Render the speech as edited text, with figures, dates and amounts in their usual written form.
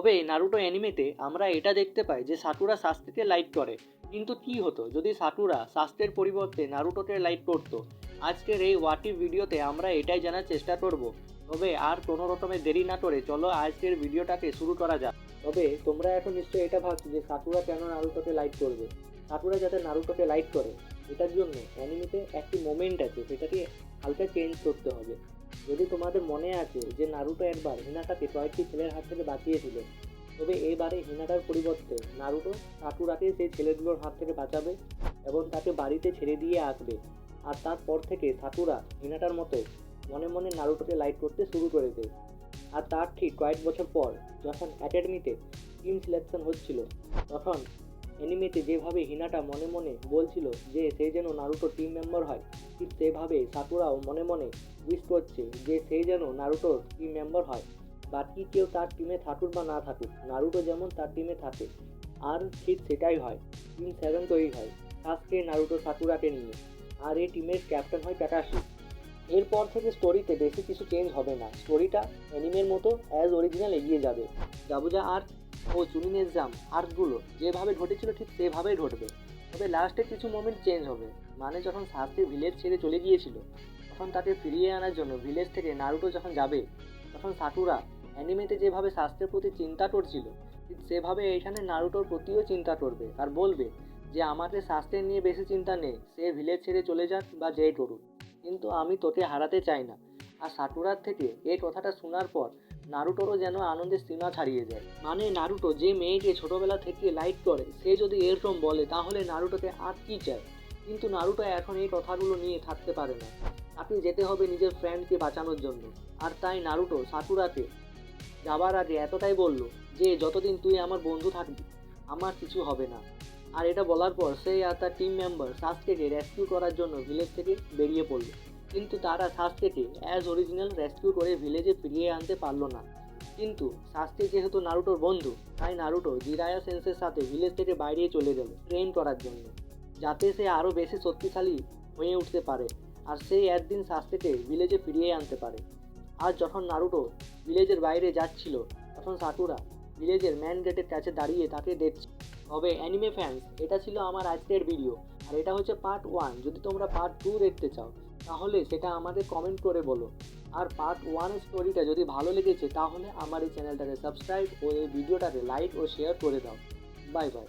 তবে নারুটো অ্যানিমেতে আমরা এটা দেখতে পাই যে সাকুরা সাসকেকে লাইক করে। কিন্তু কি হতো যদি সাকুরা সাসকের পরিবর্তে নারুটোকে লাইক করতো? আজকের এই হোয়াট ইফ ভিডিওতে আমরা এটাই জানার চেষ্টা করব। তবে আর কোনো রকমের দেরি না করে চলো আজকের ভিডিওটাকে শুরু করা যাক। তবে তোমরা এখন নিশ্চয়ই এটা ভাবছো যে সাকুরা কেন নারুটোকে লাইক করবে। সাকুরা যাতে নারুটোকে লাইক করে এটার জন্য অ্যানিমেতে একটি মোমেন্ট আছে, সেটাকে হালকা চেঞ্জ করতে হবে। যদি তোমাদের মনে আছে যে নারুটো একবার হিনাটাকে কয়েকটি ছেলের হাত থেকে বাঁচিয়েছিল, তবে এবারে হিনাটার পরিবর্তে নারুটো সাকুরাকে সেই ছেলেগুলোর হাত থেকে বাঁচাবে এবং তাকে বাড়িতে ছেড়ে দিয়ে আসবে। আর তারপর থেকে সাকুরা হিনাটার মতো মনে মনে নারুটোকে লাইক করতে শুরু করে দেয়। আর তার ঠিক কয়েক বছর পর যখন একাডেমিতে টিম সিলেকশন হচ্ছিল, তখন অ্যানিমেতে যেভাবে হিনাটা মনে মনে বলছিল যে সে যেন নারুটো টিম মেম্বার হয়, ঠিক সেভাবে সাকুরাও মনে মনে উইশ করছে যে সে যেন নারুটোর টিম মেম্বার হয়। বাকি কেউ তার টিমে থাকুক বা না থাকুক, নারুটো যেমন তার টিমে থাকে। আর ঠিক সেটাই হয়, টিম 7 তৈরি হয় সাসকে, নারুটো, সাকুরাকে নিয়ে। আর এই টিমের ক্যাপ্টেন হয় কাকাশি। এরপর থেকে স্টোরিতে বেশি কিছু চেঞ্জ হবে না, স্টোরিটা অ্যানিমের মতো অ্যাজ অরিজিনাল এগিয়ে যাবে। জাবুজা আর্ক ও চুনিন এক্সাম আর্কগুলো যেভাবে ঘটেছিল ঠিক সেভাবেই ঘটবে। তবে লাস্টে কিছু মোমেন্ট চেঞ্জ হবে। মানে যখন সাসকে ভিলেজ ছেড়ে চলে গিয়েছিল, তখন তাকে ফিরিয়ে আনার জন্য ভিলেজ থেকে নারুটো যখন যাবে, তখন সাকুরা অ্যানিমেতে যেভাবে সাসকের প্রতি চিন্তা করছিল, ঠিক সেভাবে এখানে নারুটোর প্রতিও চিন্তা করবে আর বলবে যে আমাকে সাসকে নিয়ে বেশি চিন্তা নেই, সে ভিলেজ ছেড়ে চলে যাক বা যেই করুক, কিন্তু আমি তোকে হারাতে চাই না। আর সাকুরার থেকে এই কথাটা শোনার পর নারুটোরও যেন আনন্দের সীমা ছাড়িয়ে যায়। মানে নারুটো যে মেয়েকে ছোটবেলা থেকে লাইক করে, সে যদি এরকম বলে তাহলে নারুটোকে আর কি চায়। কিন্তু নারুটো এখন এই কথাগুলো নিয়ে থাকতে পারে না, তাকে যেতে হবে নিজের ফ্রেন্ডকে বাঁচানোর জন্য। আর তাই নারুটো সাকুরাকে যাবার আগে এতটাই বলল যে যতদিন তুই আমার বন্ধু থাকবি আমার কিছু হবে না। আর এটা বলার পর সে আর তার টিম মেম্বার সাসকেকে রেস্কিউ করার জন্য ভিলেজ থেকে বেরিয়ে পড়ল। কিন্তু তারা সাসকেকে অ্যাজ অরিজিনাল রেস্কিউ করে ভিলেজে ফিরিয়ে আনতে পারলো না। কিন্তু সাসকে যেহেতু নারুটোর বন্ধু, তাই নারুটো জিরায়া সেন্সের সাথে ভিলেজ থেকে বাইরে চলে গেল ট্রেন করার জন্য, যাতে সে আরও বেশি শক্তিশালী হয়ে উঠতে পারে আর সেই একদিন সাসকেকে ভিলেজে ফিরিয়ে আনতে পারে। আর যখন নারুটো ভিলেজের বাইরে যাচ্ছিল, তখন সাকুরা ভিলেজের ম্যান গেটের কাছে দাঁড়িয়ে তাকে দেখছে। তবে অ্যানিমে ফ্যান্স, এটা ছিল আমার আজকের ভিডিও, আর এটা হচ্ছে পার্ট 1। যদি তোমরা পার্ট 2 দেখতে চাও তাহলে সেটা আমাদের কমেন্ট করে বলো। আর পার্ট 1 স্টোরিটা যদি ভালো লেগেছে তাহলে আমার এই চ্যানেলটাকে সাবস্ক্রাইব ও এই ভিডিওটাকে লাইক ও শেয়ার করে দাও। Bye bye.